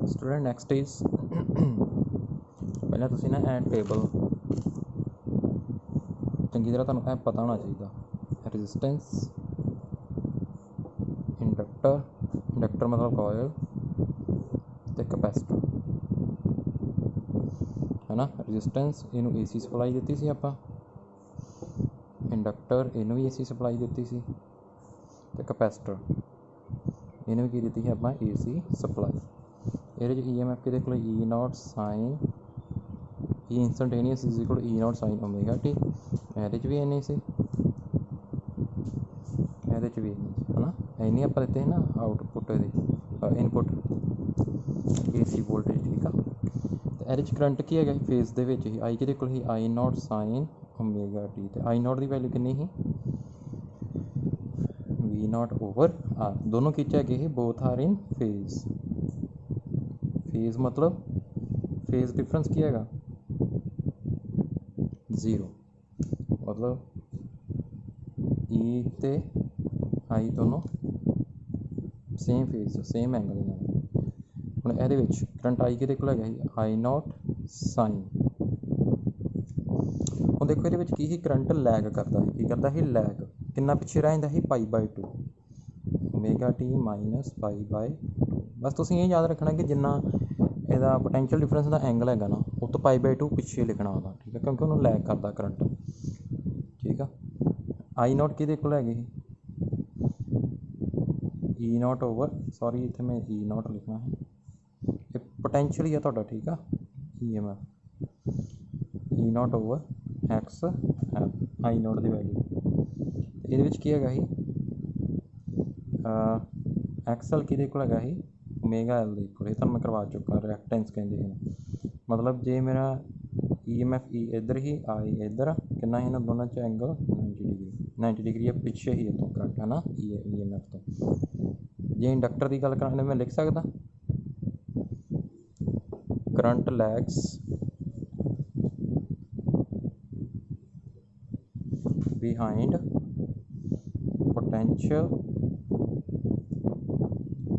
Student next is पहले तुसीं ना ए टेबल चंगी तरह तुहानूं पता होना चाहिए। रजिस्टेंस इंडक्टर मतलब कॉयल ते कैपेसिटर है ना। रजिस्टेंस इनू AC सप्लाई दी सी आपां, इंडक्टर इनू भी AC सप्लाई दी सी ते कैपेसिटर इनू भी की दी है आपां AC सप्लाई। ये EMF किहदे कोल E0 sine E instantaneous is equal E0 sine omega T. ਇਹਦੇ 'ਚ भी इन्नी सी, ਇਹਦੇ 'ਚ भी इन्नी है ना। इन्नी आप लेते हैं ना आउटपुट इनपुट AC वोल्टेज ठीक है। तो ਇਹਦੇ 'ਚ करंट की है फेज ਦੇ ਵਿੱਚ ਹੀ आई ਕਿਹਦੇ ਕੋਲ ਹੀ I0 साइन ओमेगा टी। तो I0 की वैल्यू कितनी ही V0 ओवर R। दोनों खिंच है both are in phase. Phase मतलब फेज डिफरेंस की है 0, मतलब E ते I दोनों सेम फेज सेम एंगल ਨਾਲ। ਹੁਣ ਇਹਦੇ ਵਿੱਚ करंट I ਕਿਹਦੇ ਕੋਲ है I0 साइन। ਹੁਣ देखो ਇਹਦੇ ਵਿੱਚ ਕੀ करंट लैग करता है, की करता है लैग कितना पिछे रह जाता है π/2 ओमेगा टी माइनस π/2। बस तुसीं ये याद रखना कि जिन्ना ਇਹਦਾ पोटेंशियल डिफरेंस का एंगल है ना वो तो π/2 पिछे लिखना होता ठीक है, क्योंकि उन्होंने लैग करता करंट ठीक है। I0 किहदे कोल है E0 ओवर सॉरी इत्थे मैं E0 लिखना है, ये पोटेंशियल ही है तुहाडा ठीक है। EMF E0 over X I0 की वैल्यू ये की है XL किहदे कोल है ओमेगा L दे कोल। ये मैं करवा चुका रिएक्टेंस कहते हैं। मतलब जे मेरा EMF E इधर ही I इधर कितना ही ना दोनों च एंगल 90 डिग्री है पिछे ही तो करंट है ना EMF तो। जे इंडक्टर की गल करा मैं लिख सकता current lags behind potential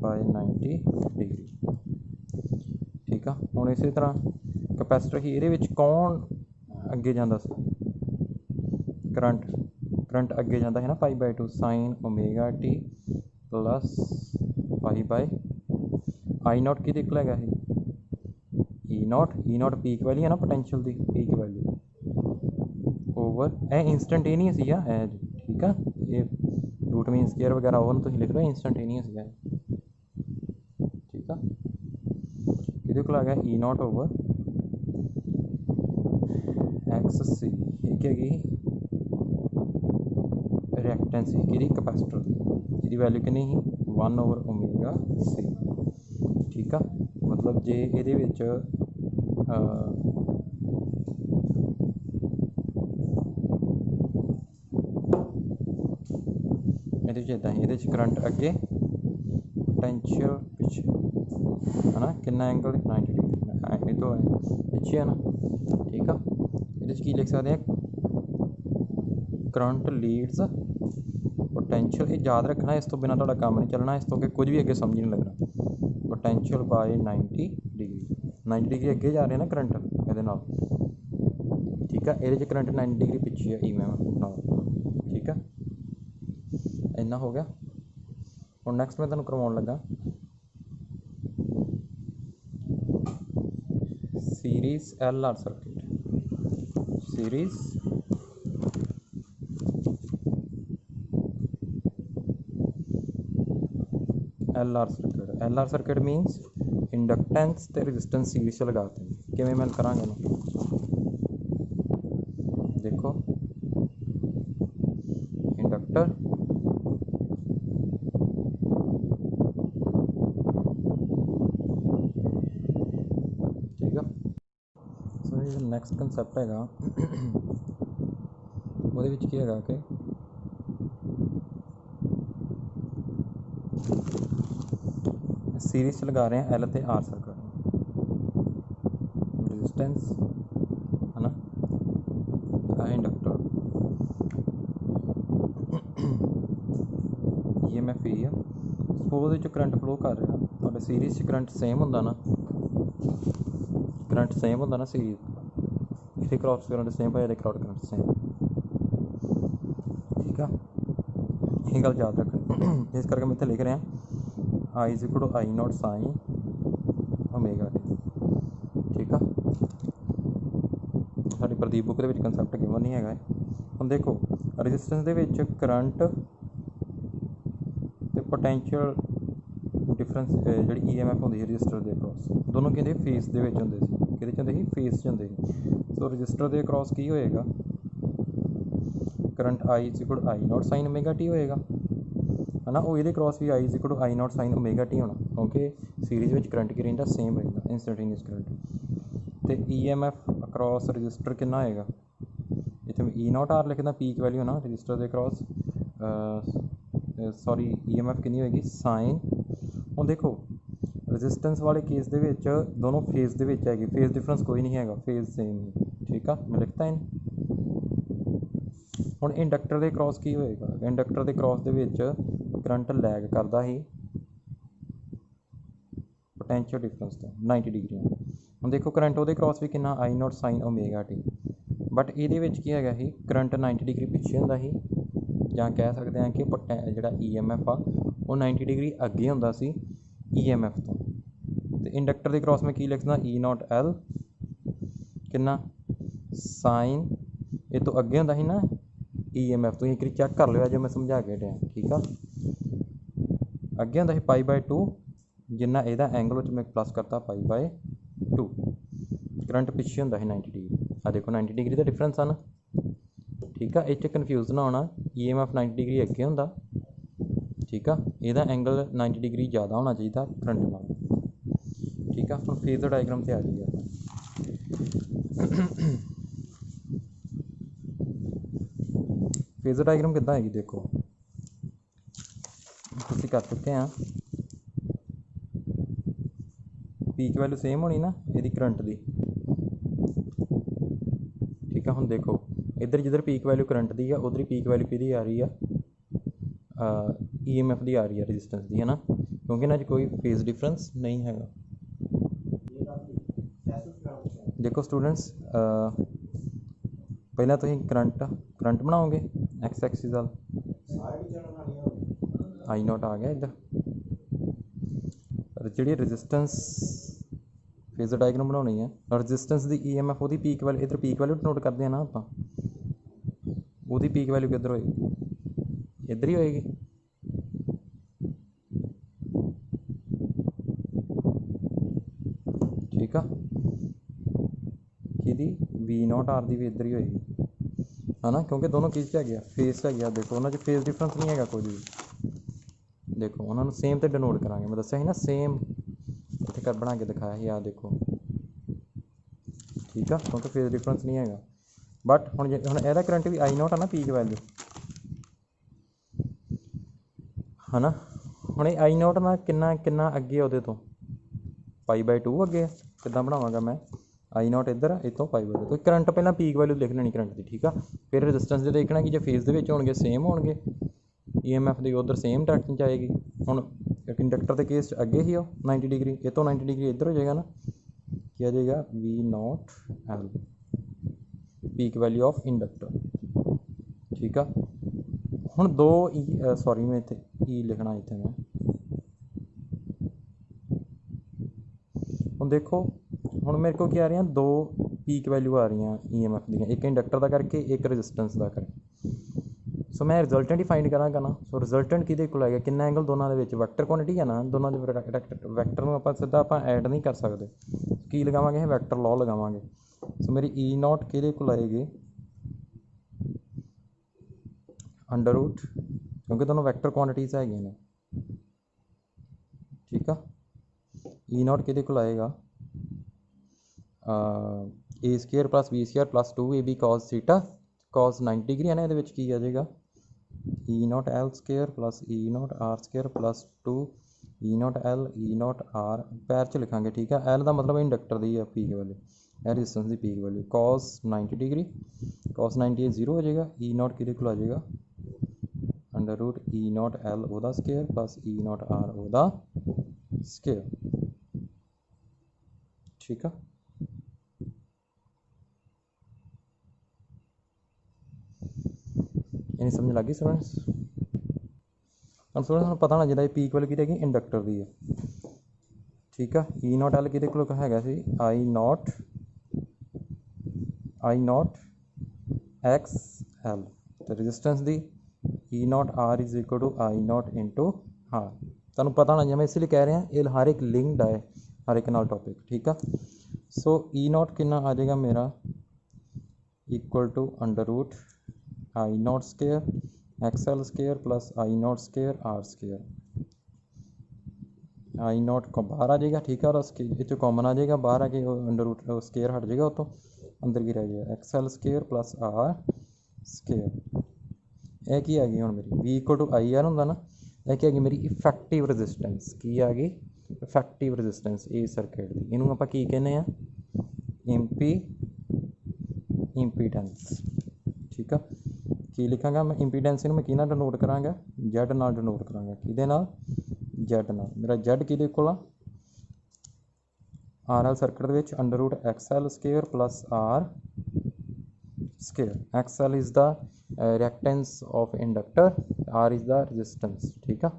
by 90 degree ठीक है। हुण इस तरह कैपेसिटर ही ये कौन अगे जाता करंट अगे जाता है ना π/2 sign omega T plus π/I0 की दिक्कत है E0 पीक वैल्यू है ना पोटेंशियल की पीक वैल्यू ओवर ए इंस्टंटेनियस ही है ठीक है। ये रूट मीन स्केयर वगैरह ओवन तो लिख लो इंस्टंटेनियस ही है ठीक है। किहदे कोल आ गया E0 ओवर XC एक है रिएक्टेंस की कैपेसिटर की वैल्यू कितनी ही 1 ओवर ओमेगा C ठीक है। मतलब जे ये इदा ये करंट अगे पोटेंशियल पिछे है ना कितना एंगल 90 डिग्री तो है पिछे है ना ठीक है। ये की लिख सकते हैं करंट लीड्स पोटेंशियल। ये याद रखना इस तो बिना तो काम नहीं चलना, इस तो कुछ भी अगे समझ नहीं लगना। पोटेंशियल बाय 90 डिग्री अगे जा रहे हैं ना करंट ये ठीक है। ये करंट 90 डिग्री पिछे है EMF ठीक है। इन्ना हो गया। और नैक्सट मैं तुहानूं करवाउण लगा series LR circuit. Series LR circuit मीनस inductance ते रजिस्टेंस सीरीज च लगाते हैं। किवें मैं करांगे ना देखो इंडक्टर ठीक है। सो जो नैक्सट कंसैप्ट है वो की है कि सीरीज लगा रहे हैं L ते R सर्किट रजिस्टेंस है ना इंडक्टर EMF ही है। सपोज करंट फ्लो कर रहा सीरीज़ करंट सेम होंदा ना, करंट सेम होंदा ना सीरीज़, इत्थे क्रॉस करंट सेम पाया क्रॉस करंट सेम, ठीक है। ये गल याद रखनी, इस करके मैं इत्थे लिख रहा I is equal to I naught sine omega t, ठीक है। साडी प्रदीप बुक के कंसैप्ट गिवन नहीं है। हम देखो रजिस्टेंस दे विच करंट ते पोटैंशियल डिफरेंस जी EMF होंदी रजिस्टर के अक्रॉस दोनों कहते फेस दे विच होंदे सी, किहदे च होंदे सी फेस च होंदे सी। सो रजिस्टर के अक्रॉस की होएगा current I is equal I naught sine omega t होएगा, है ना। वो ये क्रॉस भी I is equal I naught sine omega t होना, क्योंकि सीरीज़ में करंट की रहिंदा सेम रहिंदा इंस्टैंटेनियस करंट। तो EMF अक्रॉस रजिस्टर कितना होएगा, इत्थे मैं E नॉट आर लिखदा पीक वैल्यू ना रजिस्टर के अक्रॉस, सॉरी EMF कितनी होएगी साइन। हुण देखो रजिस्टेंस वाले केस दे विच दोनों फेस दे विच हैगी, फेस डिफरेंस कोई नहीं हैगा, फेस सेम ही, ठीक है। मैं लिखता इन हुण इंडक्टर के क्रॉस की होएगा, इंडक्टर के क्रॉस दे विच करंट लैग करदा ही पोटैंशियल डिफरेंस तो 90 डिग्री। हुण देखो करंट उहदे क्रॉस भी कितना I naught sine omega t, but इहदे विच की हैगा ही करंट 90 डिग्री पिछे हुंदा ही, जां कह सकते हैं कि जिहड़ा EMF आ वो 90 डिग्री अगे हुंदा सी EMF तो। इंडक्टर के क्रॉस में की लिखना E नॉट L कितना साइन, ये तो अगे हुंदा ही ना EMF तो, एक बार चैक कर लिया जो मैं समझा के हटिया, ठीक है। अगे हुंदा ही π/2 जिन्ना इहदा एंगल मैं प्लस करता π/2, करंट पिछे हुंदा ही 90 डिग्री। आ देखो 90 डिग्री का डिफरेंस है ना, ठीक है। इस कन्फ्यूज़ ना होना, EMF 90 डिग्री अगे हुंदा, ठीक है। इहदा एंगल 90 डिग्री ज़्यादा होना चाहिए करंट नाल, ठीक है। हम फेज़र डायग्राम से आ जाइए, फेज़र डायग्राम कितना है देखो, तुसीं कर चुके हैं। पीक वैल्यू सेम होनी ना यदि करंट दी, ठीक है। हम देखो इधर जिधर पीक वैल्यू करंट दी है उधर ही पीक वैल्यू किहदी आ रही है EMF दी आ रही है रजिस्टेंस दी, है ना, क्योंकि इन्हां च कोई फेज़ डिफरेंस नहीं है। देखो स्टूडेंट्स पहला तुसीं करंट बनाओगे एक्स एक्सिस वाल, आई नॉट आ गया इधर, जी रजिस्टेंस फेज़र डायग्राम बनानी है, रजिस्टेंस की EMF वो पीक वैल्यू इधर पीक वैल्यू नोट करते हैं ना आप, वो पीक वैल्यू किधर होएगी, इधर ही होएगी, ठीक है। कि V नॉट R की भी इधर ही होएगी, है ना, क्योंकि दोनों किस है गया फेस है गया। देखो उन्होंने फेस डिफरेंस नहीं है कोई भी, देखो उन्होंने सेम तो डिनोट करांगे, मैं दस्या ही ना सेम इतने कर बना के दिखाया ही, आ देखो, ठीक है, क्योंकि फेस डिफरेंस नहीं है। बट हम यदा करंट भी आई नॉट है ना पीक वैल्यू, है ना। हम आई नॉट ना किन्ना किन्ना अगे वो तो π/2 अगे, किदा बनावांगा मैं आई नॉट इधर इतों π/2, तो करंट पहला पीक वैल्यू लिख लेनी करंट की, ठीक है। फिर रजिस्टेंस जो देखना कि जो फेस के होंगे सेम होंगे, EMF की उधर सेम डायरेक्शन च आएगी। हुण इंडक्टर के केस अगे ही हो 90 डिग्री, ये तो 90 डिग्री इधर हो जाएगा ना, क्या आ जाएगा V not L peak value of inductor, ठीक है। हुण दो सॉरी मैं इत्थे E लिखना, इत्थे मैं हुण देखो हुण मेरे को क्या आ रही हैं दो पीक वैल्यू आ रही हैं EMF दी, एक इंडक्टर का करके एक रजिस्टेंस का करके। सो मैं रिजल्टेंट ही फाइंड करांगा ना, सो रिजल्टेंट किहदे कोल आएगा, कितना एंगल दोनों के विच वैक्टर क्वांटिटी है ना, दोनों के वैक्टर में आपां सीधा आपां ऐड नहीं कर सकते, की लगावांगे वैक्टर लॉ लगावांगे। सो मेरी E नॉट किहदे कोल आएगी अंडर रूट, क्योंकि दोनों वैक्टर क्वांटिटीज़ है ने, ठीक है। E नॉट किहदे कोल आएगा A² + B² + 2AB cos theta cos 90 degree है ना, ये की आ जाएगा E not L² + E not R² + 2 E not L E not R पैर च लिखांगे, ठीक है। L का मतलब इंडक्टर की है पीक वैल्यू, रजिस्टेंस की peak value cos 90 degree, cos 90 0 हो जाएगा। E नॉट किहदे कोल आ जाएगा under root E not L ओदा स्केयर + E नॉट R ओदा स्केयर। ठीक है, इन्हें समझ लग गई स्टूडेंट्स। हम स्टूडेंट्स पता होना चाहिए पी इक्वल की रहेगी इंडक्टर की है। ठीक है, ई नॉट एल कि है आई नॉट एक्स एल तो रजिस्टेंस दी E not R is equal to I not into R. तुहानूं पता होना चाहिए, मैं इसलिए कह रहा ये हर एक लिंक्ड है हर एक नाल टॉपिक। ठीक है, सो ई नॉट कितना आ जाएगा मेरा equal to under root I not square X L square plus I not square R square. I not को बाहर आ जाएगा। ठीक है, और इस कॉमन आ जाएगा बाहर आके अंडर रूट स्केयर हट जाएगा, तो अंदर की रह जाएगा X L square plus R square. यह की आ गई हूँ मेरी V equal to I R होंगे ना, यह की आ गई मेरी इफेक्टिव रजिस्टेंस। की आ गई इफेक्टिव रजिस्टेंस ए सर्किट की। इनू आप की कहने इंपीडेंस। ठीक है, की लिखांगा मैं इंपीडेंस मैं कि डिनोट कराँगा जैड नाल डिनोट कराँगा कि जैड नाल। मेरा जैड कि R L circuit under root X L square plus R square. X L is the reactance of inductor, R is the resistance. ठीक है,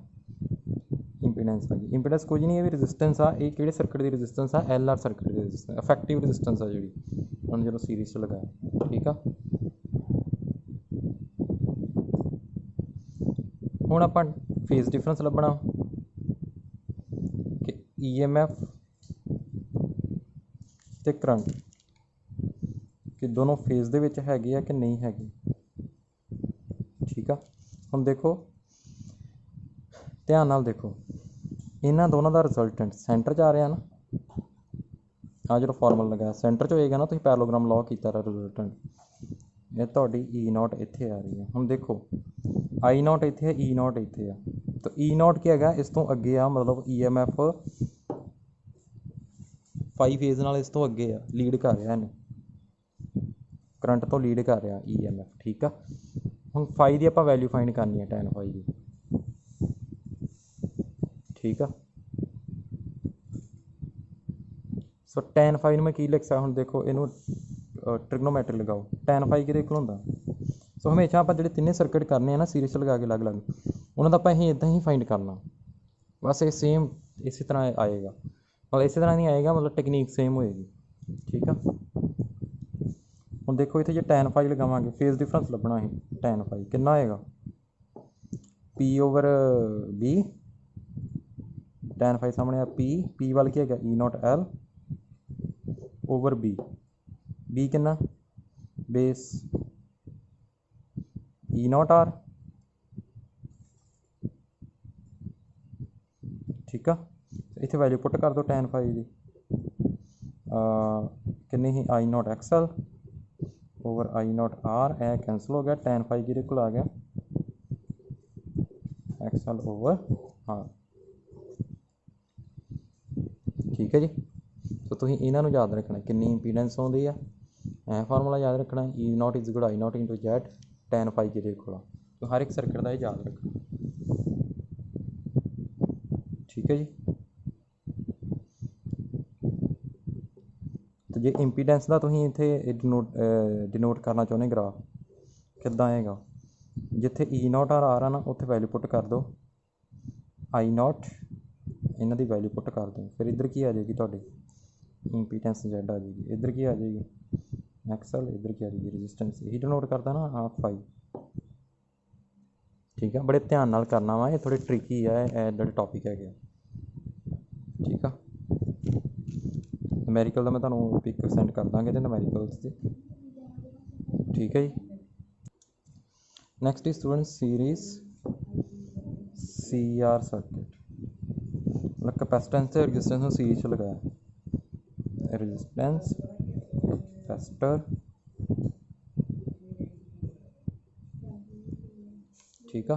इंपीडेंस आ गई। इंपीडेंस कुछ नहीं है भी रजिस्टेंस आ, ये किहड़े सर्किट की रजिस्टेंस आ एल आर सर्किट की रजिस्टेंस इफेक्टिव रजिस्टेंस आ जी उन्होंने जो सीरीज लगाया। ठीक है, हुण आपां फेज डिफरेंस लभना कि ई एम एफ ते करंट कि दोनों फेज दे विच हैगे आ कि नहीं हैगे। ठीक है, हुण देखो ध्यान नाल देखो इन्हां दोनों का रिजल्टेंट सेंटर च आ रहा ना, आ जो फॉर्मूला लगाया सेंटर च होएगा ना, तो पैरेललोग्राम लॉ किया रिजल्टेंट ये तुहाडी ई नॉट इत्थे आ रही है। हुण देखो आई नॉट इत्थे है ई नॉट इत्थे है, तो ई नॉट क्या है इस तो अगे आ, मतलब ई एम एफ 5 फेज नाल इस तो अगे आ, लीड कर रहा है करंट तो लीड कर रहा ई एम एफ। ठीक है, हुण फाई की आपां वैल्यू फाइंड करनी है tan फाई की। ठीक है, सो tan फाई मैं की लिख सकता हूँ, देखो इनू ट्रिग्नोमैट्री लगाओ tan फाई कि होंदा। सो हमेशा आप जो तीनों सर्किट करने ना सीरीज लगा के अलग अलग उन्होंने आप इदा ही फाइंड करना, बस ये सेम इसी तरह आएगा, मतलब इसी तरह नहीं आएगा, मतलब टेक्नीक सेम होएगी। ठीक है, हम देखो इतने जो tan फाई लगावे फेज डिफरेंस लभना है tan फाई कितना आएगा P over B. tan phi सामने पी वाल की है E not L over B कितना बेस ई नॉट आर। ठीक है, इतने वैल्यू पुट कर दो tan फाई की कितनी ही I not X L over I naught R, ए कैंसल हो गया tan फाई की आ गया एक्स एल ओवर आर। ठीक है जी, तो तुम इन्हों याद रखना कितनी इंपीडेंस आती है, ए फार्मूला याद रखना E naught is good I not into Z tan phi की तो हर एक सर्किट का याद रखना। ठीक है जी, तो जे इंपीडेंस का तुम इतने डिनोट करना चाहते ग्राफ किदा आएगा, जिथे ई नॉट आर आ रहा ना उत्थे वैल्यू पुट कर दो आई नॉट, इन्हों की वैल्यू पुट कर दो, फिर इधर की आ जाएगी थोड़ी इंपीडेंस जैड आ जाएगी, इधर की आ जाएगी एक्सएल, इधर की आ जाएगी रजिस्टेंस, यही डिनोट करता ना हाफ फाई। ठीक है, बड़े ध्यान नाल करना वा, ये थोड़ी ट्रिकी है जो टॉपिक है। ठीक है, नमैरिकल का मैं तुम्हें पिक सेंड कर दाँगे तो नमैरिकल्स से। ठीक है जी, next is student series C R circuit, मतलब कैपेसिटेंस से रजिस्टेंस में सीरीज लगाया रजिस्टेंस कैपेसिटर। ठीक है,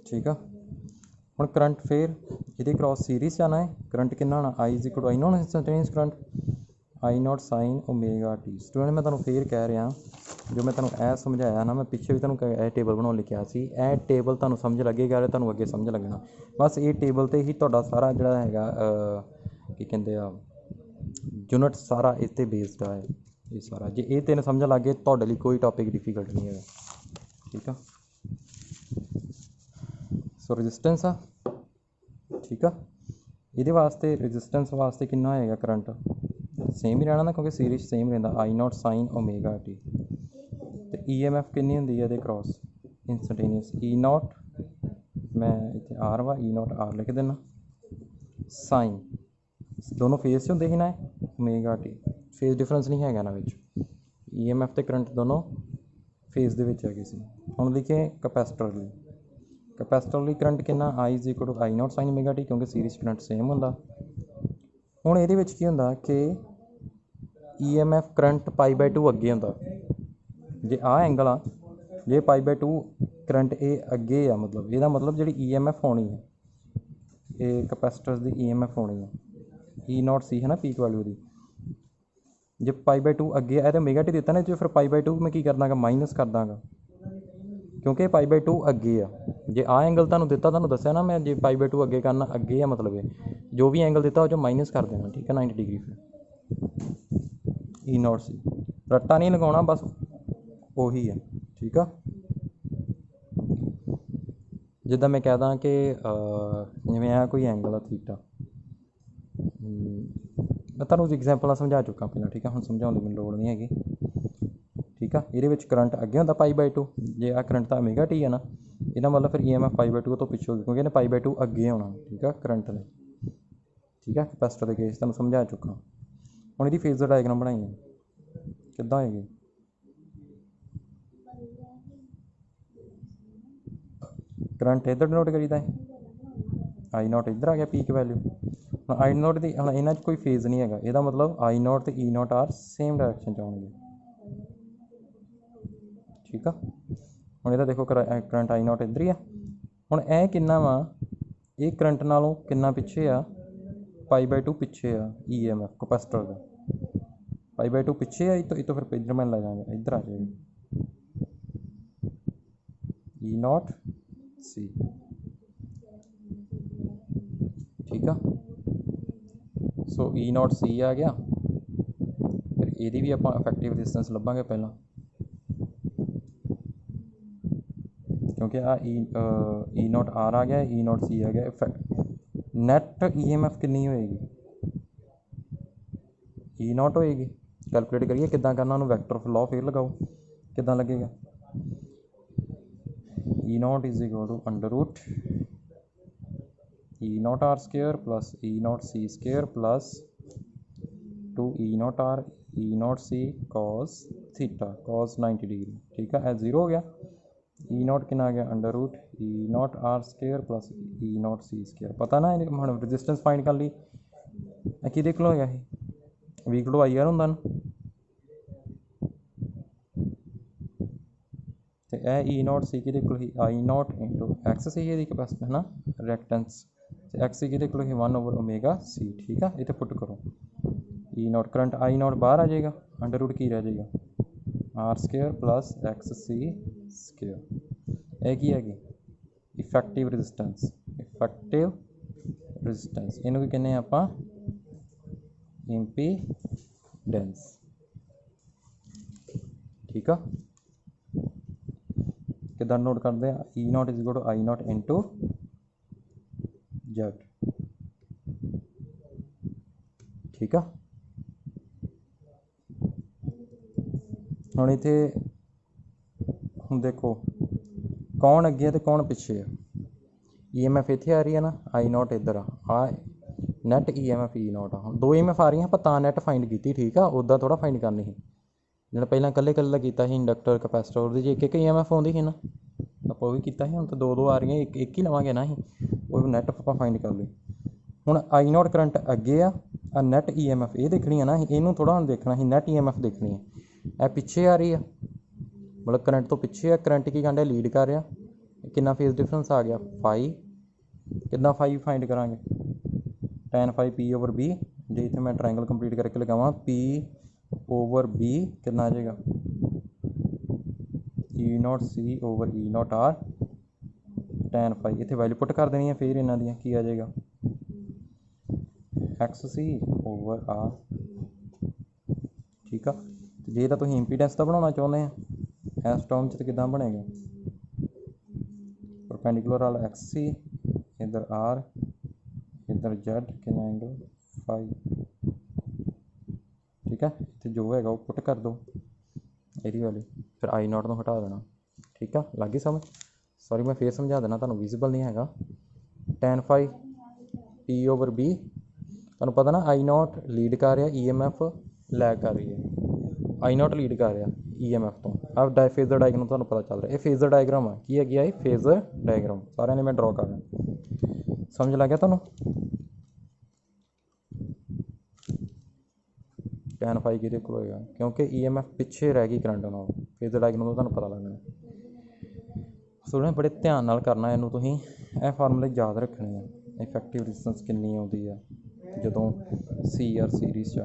ठीक है, ਹੁਣ ਕਰੰਟ ਫਿਰ ਇਹਦੇ क्रॉस सीरीज़ जाना है, करंट कितना होना I is equal to I naught instantaneous current I naught sine omega t. Student मैं ਤੁਹਾਨੂੰ ਫੇਰ ਕਹਿ ਰਿਹਾ, ਜੋ ਮੈਂ ਤੁਹਾਨੂੰ ਇਹ ਸਮਝਾਇਆ ਨਾ, ਮੈਂ ਪਿੱਛੇ ਵੀ ਤੁਹਾਨੂੰ ਇਹ ਟੇਬਲ ਬਣਾਉਣ ਲਿਖਿਆ ਸੀ, ਇਹ ਟੇਬਲ ਤੁਹਾਨੂੰ ਸਮਝ ਲੱਗੇਗਾ ਤੇ ਤੁਹਾਨੂੰ ਅੱਗੇ ਸਮਝ ਲੱਗਣਾ। ਬਸ ਇਹ ਟੇਬਲ 'ਤੇ ਹੀ ਤੁਹਾਡਾ ਸਾਰਾ ਜਿਹੜਾ ਹੈਗਾ ਕੀ ਕਹਿੰਦੇ ਆ ਯੂਨਿਟ ਸਾਰਾ ਇਸ 'ਤੇ ਬੇਸਡ ਆ ਇਹ ਸਾਰਾ। ਜੇ ਇਹ ਤਿੰਨ ਸਮਝ ਲੱਗ ਗਏ ਤੁਹਾਡੇ ਲਈ ਕੋਈ ਟੌਪਿਕ ਡਿਫੀਕਲਟ ਨਹੀਂ ਹੈਗਾ, ਠੀਕ ਆ। ਸੋ ਰੈਜ਼ਿਸਟੈਂਸ ਆ, ਠੀਕ ਆ। ਇਹਦੇ ਵਾਸਤੇ ਰੈਜ਼ਿਸਟੈਂਸ ਵਾਸਤੇ ਕਿੰਨਾ ਹੋਏਗਾ ਕਰੰਟ, सेम ही रहना ना क्योंकि सीरीज सेम रहता आई नॉट साइन ओमेगा टी। तो ई एम एफ कितनी होंगी ये क्रॉस इंस्टैंटेनियस ई नॉट, मैं इतने आर वा ई नॉट आर लिख देना, साइन दोनों फेज से होंगे ही ना ओमेगा टी, फेज डिफरेंस नहीं है ना विच। ई एम एफ तो करंट दोनों फेज दे विच हैगे सी। हुण लिखे कैपेसिटर लई, कैपेसिटर लई करंट कितना I is equal to I naught sine omega t क्योंकि सीरीज करंट सेम होंदा। हुण इहदे विच की हुंदा कि E M F current pi by 2 अगे होंदा, जे आ एंगल आ जे पाई बाय 2 करंट ये अगे आ, मतलब ਇਹਦਾ मतलब ਜਿਹੜੀ ई एम एफ होनी है ये कैपेसिटर्स की ई एम एफ होनी है ई नॉट सी है ना पीक वैल्यू की। जे पाई बाय 2 अगे है तो ओमेगा टी दिता ना, जो फिर पाई बाय 2 मैं की कर दांगा माइनस कर दांगा क्योंकि पाई बाय 2 अगे आ। जे आ एंगल तुहानूं दिता, तुहानूं दस्सिया ना मैं, जे पाई बाय 2 अगे करना अगे आ मतलब है जो भी एंगल दिता वो माइनस कर देना, ठीक है 90 डिग्री। फिर ई नॉट सी रट्टा नहीं लगाना, बस ਉਹੀ है, ठीक है। जिद्दां मैं कह दा कि जिवें आ कोई एंगल आ थीटा, मैं तुहानूं एग्जाम्पल समझा चुका पहला, ठीक है। हुण समझाउण दी मैनूं लोड़ नहीं हैगी, ठीक है। ਇਹਦੇ ਵਿੱਚ करंट अगे ਹੁੰਦਾ पाई बाय 2, जे आ करंट ਤਾਂ ओमेगा टी है ना, ਇਹਦਾ मतलब फिर E M F pi by 2 तो पिछे होगी क्योंकि ਇਹਨੇ पाई बाय 2 अगे होना, ठीक है करंट ने, ठीक है। कैपेसिटर के केस तुहानूं समझा चुका। हुण ਇਹਦੀ फेजर डायग्राम बनाई है किद्दां होएगी, करंट इधर डिनोट करीदा है, आई नॉट इधर आ गया पीक वैल्यू। हुण आई नॉट दी हुण इन्हां 'च कोई फेज नहीं हैगा, ਇਹਦਾ मतलब आई नॉट ते ई नॉट आर सेम डायरैक्शन 'ਚ आउणगे, ठीक आ। हुण ਇਹਦਾ देखो करंट आई नॉट इधर ही आ। हुण ਇਹ किन्ना वा, ਇਹ करंट नालों किन्ना पिछे आ, पाई बाय 2 पिछे आ ई एम एफ कैपेसिटर का, पाई बाय 2 पिछे आई तो फिर इधर मैं ला जाएंगे, इधर आ जाएगा ई नॉट सी, ठीक है। सो ई नॉट सी आ गया। फिर यदी भी आप इफेक्टिव रेजिस्टेंस लभांगे पहला, क्योंकि आ ई नॉट आर आ गया, ई नॉट सी आ गया। नैट ई एम एफ कितनी होएगी, ई नॉट होएगी। कैलकुलेट करिए किद्दां करना, उन्होंने वैक्टर लॉ फिर लगाओ किद्दां लगेगा। E naught is equal to under root E not R square plus E not C square plus 2 E not R E not C cos theta cos 90 degree, ठीक है। ए जीरो हो गया, ई नॉट कितना आ गया under root E not R square plus E not C square. पता ना हम रजिस्टेंस फाइंड कर ली, कि को होगा V equal to I R होंदा ना, तो यह ई नॉट सी कि I not into X C है कैपेसिटी है ना रिएक्टेंस, एक्स सी कि 1 ओवर ओमेगा सी, ठीक है। इतने पुट करो E not current I not बाहर आ जाएगा, अंडर रूट की रह जाएगा R square plus X C square. यह की है इफेक्टिव रजिस्टेंस, इफेक्टिव रजिस्टेंस इनू की कहने आप इंपीडेंस, ठीक है। कितना नोट करते हैं, E naught is equal to I not into Z, ठीक है। हुण इत्थे हुण देखो कौन अगे है तो कौन पिछे है, ई एम एफ इत्थे आ रही है ना, आई नॉट इधर आ net E M F E naught आ, दो ई एम एफ आ रही पर तां नैट फाइंड की, ठीक है। उदा थोड़ा फाइंड करनी ही, जो पहला कल्ले कल्ले किया इंडक्टर कैपेसिटर और एक ई एम एफ आती है ना, आप वो भी किया, हम तो दो आ रही एक ही लवेंगे ना ही, वो नैट आप फाइंड कर ली। हुण आई नॉट करंट अगे आ नैट ई एम एफ ये देखनी है ना, इनू थोड़ा हम देखना ही नैट ई एम एफ देखनी है, यह पिछे आ रही है मतलब करंट तो पिछे है, करंट की कहते लीड कर रहा, कितना फेज डिफरेंस आ गया 5 कितना फाई फाइंड करांगे tan phi P over B जे इतने मैं ट्रायंगल कंप्लीट करके लगावा पी ओवर बी कितना आ जाएगा E not C over E not R tan phi इतने वैल्यू पुट कर देनी है फिर इन्हों दी की आ जाएगा एक्स सी ओवर आर ठीक है जे तो तुम इंपीडेंस का बनाना चाहते हैं इस टर्म च कितना बनेगा परपेंडिकुलर वाला एक्स सी इधर आर इधर जेड कितना एंगल फाई ठीक है तो जो है वो पुट कर दो यही वाली फिर आई नॉट को हटा देना ठीक है लग गई समझ सॉरी मैं फिर समझा देना तुहानू विजिबल नहीं है tan phi P over B तुहानू पता ना आई नॉट लीड कर रहा ई एम एफ लैग कर रही है आई नॉट लीड कर रहा ई एम एफ तो अब फेजर डायग्राम तुहानू पता चल रहा है ये फेजर डायग्राम है की है फेजर डायग्राम सारे ने मैं ड्रॉ कर रहा समझ लग गया तुहानू tan फाई किहदे कोल होएगा क्योंकि ई एम एफ पिछे रह गई करंट नाल फेजर डायग्राम तो तुहानू पता लगना स्टूडेंट बड़े ध्यान नाल करना इनू तुसीं ਇਹ फार्मूले याद रखने हैं इफेक्टिव रेजिस्टेंस कितनी आती है जो C R series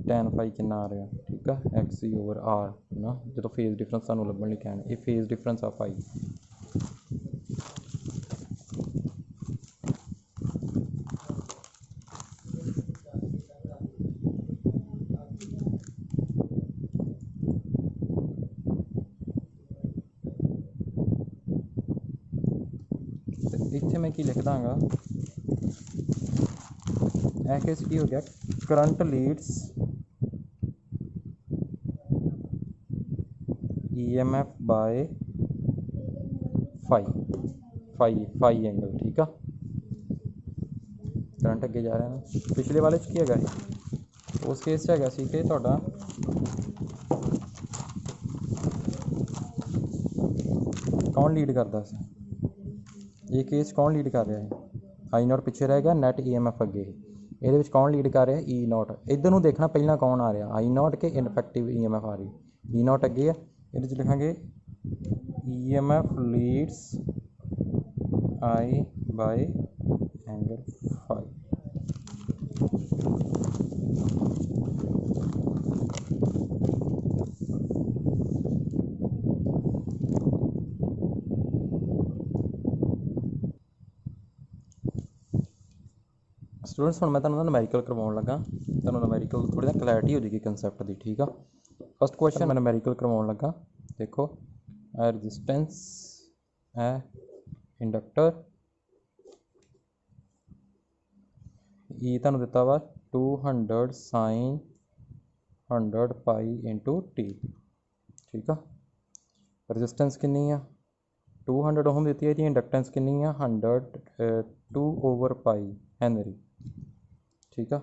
tan phi कितना आ रहा ठीक है एक्स सी ओवर आर है ना जो फेज डिफरेंस सानू लभण लई कहण ये फेज डिफरेंस आ फाई इत्थे मैं की लिख दांगा केस की हो गया current leads EMF by phi angle ठीक है करंट अगे जा रहा है पिछले वाले की है उस केस है कि तुहाडा कौन लीड करता सी ये केस कौन लीड कर रहा है आई नॉट पिछे रह गया नैट ई एम एफ अगे ये कौन लीड कर रहा है ई नॉट इधर नूं देखना पहला कौन आ रहा आई नॉट के इनफेक्टिव ई एम एफ आ रही ई नॉट अगे है ये लिखांगे E M F leads I by angle phi students हम मैं नूमैरिकल करवाउण लगा तुहानूं नूमैरिकल थोड़ी ना क्लैरिटी हो जाएगी कंसैप्ट की ठीक है फस्ट क्वेश्चन मैं नूमैरिकल करवाउण लगा देखो रेजिस्टेंस है इंडक्टर ई तुहानूं दिता वा 200 sin 100 पाई इंटू टी ठीक है रेजिस्टेंस कितनी है 200 ओम दी है इंडक्टेंस कितनी है 100 2 ओवर पाई हैनरी ठीक है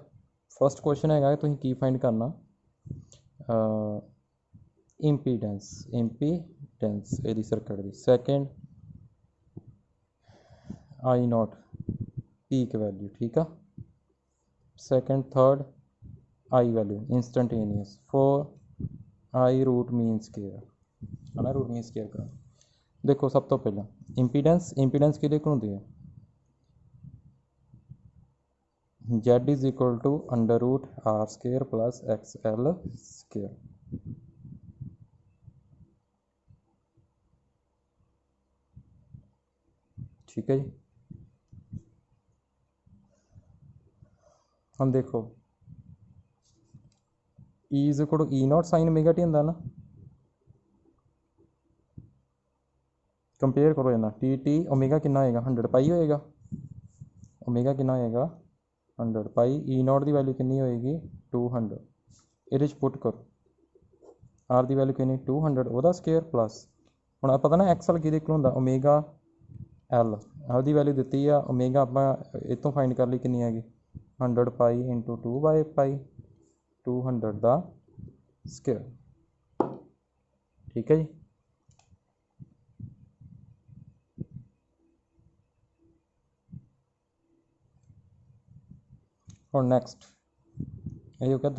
फस्ट क्वेश्चन है तुसीं की फाइंड करना इंपीडेंस यदी सर्किट की second I not peak value ठीक है second third I value instantaneous four I root mean square है ना रूट मीन स्केयर का देखो सब तो पहला इंपीडेंस किहदे कोल हुंदी है Z is equal to under root R square plus X L square ठीक है जी हम देखो E is equal to E not sine omega T होंदा ना कंपेयर करो ना टी ओमेगा कितना होएगा 100 पाई होएगा ओमेगा कितना होएगा 100 पाई ई नॉट की वैल्यू कितनी होएगी 200 ये पुट करो आर की वैल्यू कितनी 200 वह स्केयर प्लस हम पता ना एक्स एल कि होंगे ओमेगा एल की वैल्यू दी है ओमेगा आप इतों फाइंड कर ली कितनी हैगी 100 पाई इंटू 2 बाय पाई 200 का स्केयर ठीक है जी और नैक्सट ये हो गया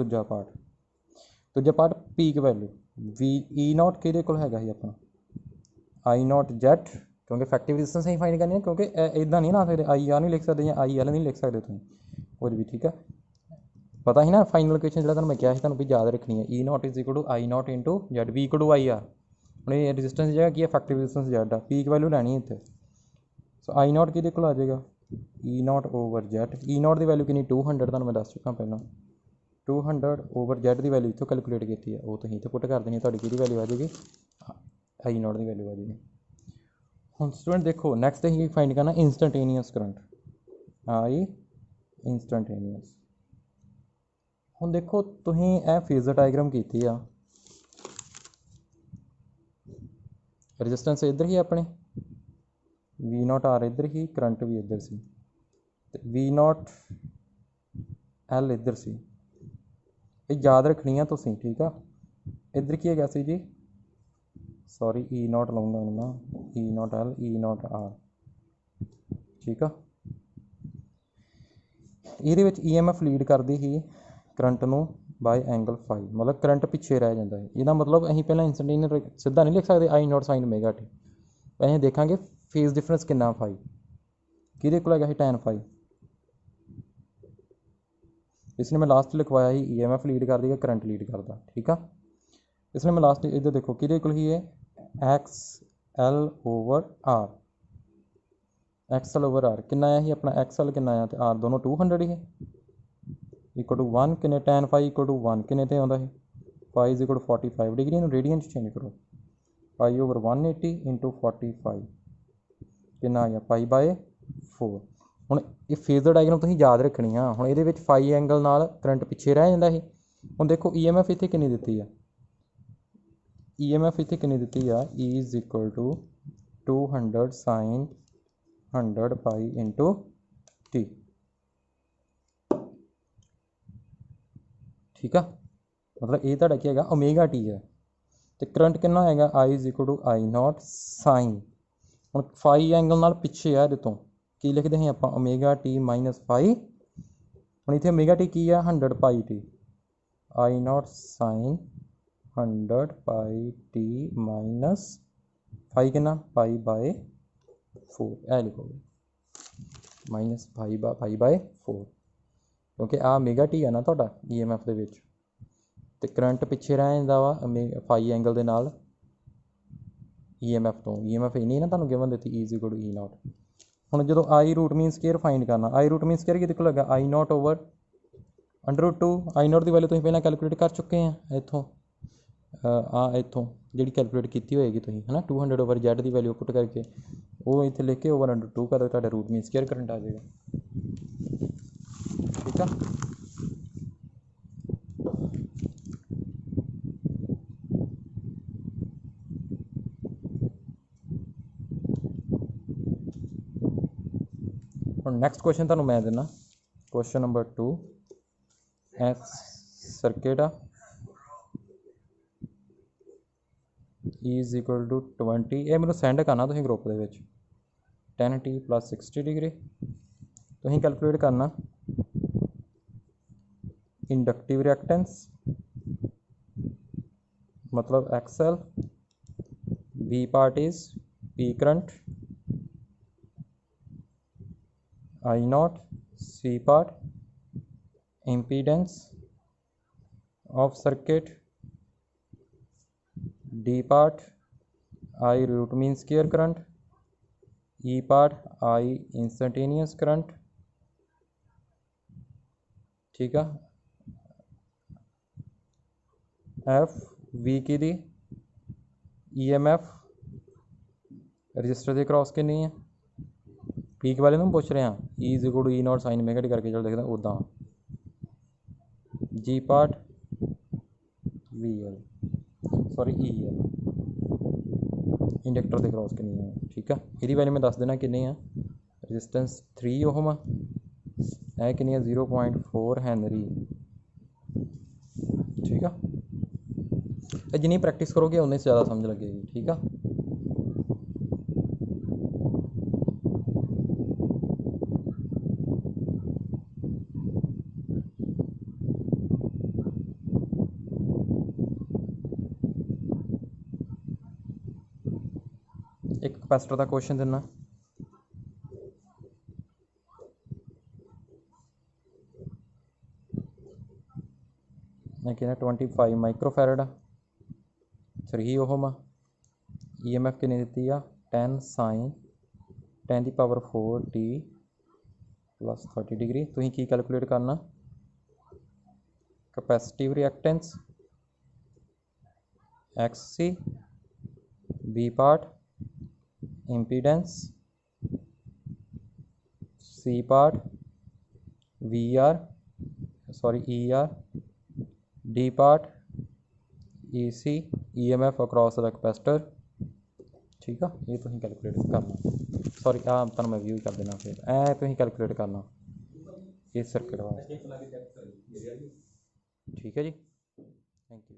दूजा part peak value V E not कि अपना आई नॉट जेड क्योंकि इफैक्टिव रेजिस्टेंस ही फाइंड करनी है, क्योंकि इदा नहीं ना फिर आई आर नहीं लिख सकते या आई एल नहीं लिख सकते तुम कुछ भी। ठीक है, पता ही ना फाइनल इक्वेशन जो मैं क्या तुम भी याद रखनी है, E naught is equal to I not into Z V equal to I R. हम रेजिस्टेंस की जगह की इफैक्टिव रेजिस्टेंस जेड आ, पीक वैल्यू लैनी इतने। सो आई नॉट कि आ जाएगा E naught over Z. E naught की वैल्यू कितनी 200 तुम मैं दस चुका पहला। 200 ओवर जेड की वैल्यू इतों कैलकुलेट की है, वो तुम इतने पुट कर देनी, थोड़ी कि वैल्यू आ जाएगी आई नॉट की वैल्यू आ जाएगी। हम स्टूडेंट देखो नैक्सट ही फाइंड करना इंस्टंटेनियस करंट, आई इंस्टंटेनियस। हम देखो तुम यह फेजर डायग्राम की रजिस्टेंस इधर ही अपने वी नॉट आर इधर ही, करंट भी इधर सी, वी नॉट एल इधर सी। ये याद रखनी है तुम, ठीक है। इधर की है सी जी, सॉरी ई नॉट लाऊंगा मैं, E not L E not R, ठीक है। ये ई एम एफ लीड करती ही करंट नूं बाय एंगल फाई, मतलब करंट पिछे रह जाता है। यदा मतलब अं पहले इंस्टेंटेनियस सीधा नहीं लिख सकते आई नॉट साइन ओमेगा टी, अं देखा फेज डिफरेंस कितना फाई, कि को है टैन फाई। इसने मैं लास्ट लिखवाया ही ई एम एफ लीड कर दी, करंट लीड करता, ठीक है। इसलिए मैं लास्ट इधर देखो कि ही है X L over R, X L over R कितना आया ही अपना, एक्स एल कितना आया, तो आर दोनों 200 ही है, इक्वल टू 1 किने टैन फाई इक्वल टू 1 किने ते आउंदा है phi is equal to 45 degree. इन्हूं रेडियन चेंज करो, पाई ओवर 180 इंटू 45 कितना आ गया पाई बाय 4। हुण ये फेजर डायग्राम तुसीं याद रखनी है। हुण इहदे विच फाई एंगल नाल करंट पिछे रह जांदा है। हुण देखो ई एम एफ इत्थे कितनी दित्ती है, ई एम एफ इत्थे कितनी दित्ती है, E is equal to 200 sine 100 pi into T, ठीक है। मतलब ये तुहाडा की है ओमेगा टी है, तो करंट कितना है I is equal to I naught sine. हम फाई एंगल नाल पिछे है इतों की लिखते हैं आप ओमेगा टी माइनस फाई। हम इतने ओमेगा टी की है 100 pi t, I naught sine 100 pi t minus phi कितना पाई बाय 4, ए लिखोगे माइनस फाई बाय 4, क्योंकि आ ओमेगा टी है ना तुहाडा ई एम एफ के, तो करंट पिछे रह जाता वा फाई एंगल के नाल ई एम एफ तो। ई एम एफ इन्नी ना तुहानूं गिवन दी E is equal to E naught. हुण जो I root mean square find करना, आई रूट मीन स्केयर कि लगा I naught over under root 2। I naught की वैल्यू तुसीं पहलां कैलकुलेट कर चुके हैं इत्थों, इत्थों जी कैलकुलेट की होएगी तुसीं है ना, 200 ओवर जेड की वैल्यू पुट करके वो इतने लिख के ओवर अंडर 2 कर तुहाडा रूट मीन स्केयर करंट आ जाएगा, ठीक है। और नैक्सट क्वेश्चन तुहानूं मैं देना, question number 2 circuit is equal to 20, ये मैं सेंड करना तुसीं ग्रुप दे विच 10t प्लस 60 डिग्री। तुसीं कैलकुलेट करना इंडक्टिव रिएक्टेंस मतलब X L, B part is P current, I not, C part impedance of circuit, D part I root mean square current, E part I instantaneous current, ठीक है। F V की दी EMF resistor के cross कितनी है, peak वाले ਨੂੰ ਪੁੱਛ ਰਹੇ ਹਾਂ E is equal to E not sine omega T करके चल देखदा उदा। G part VL sorry EL inductor के क्रॉस कितनी है, ठीक है। ये वैल्यू मैं दस देना कितनी है, रजिस्टेंस 3 ओम है, कितनी है 0.4 हैनरी, ठीक है। जितनी प्रैक्टिस करोगे उन्नी से ज़्यादा समझ लगेगी, ठीक है। एक कैपेसिटर का क्वेश्चन देना, मैं कहना 25 माइक्रोफैरड 3 ओहम EMF कितनी दी आ 10 sin 10 की पावर 4 t प्लस 30 डिग्री। तुसीं की कैलकुलेट करना, capacitive reactance XC, B part impedance, C part ER, D part EC, EMF across the capacitor. ठीक है, ये तुसीं कैलकुलेट करना। सॉरी तुहानूं मैं व्यू कर देना, फिर तुसीं कैलकुलेट करना इस सर्किट वास्ते। ठीक है जी, थैंक यू।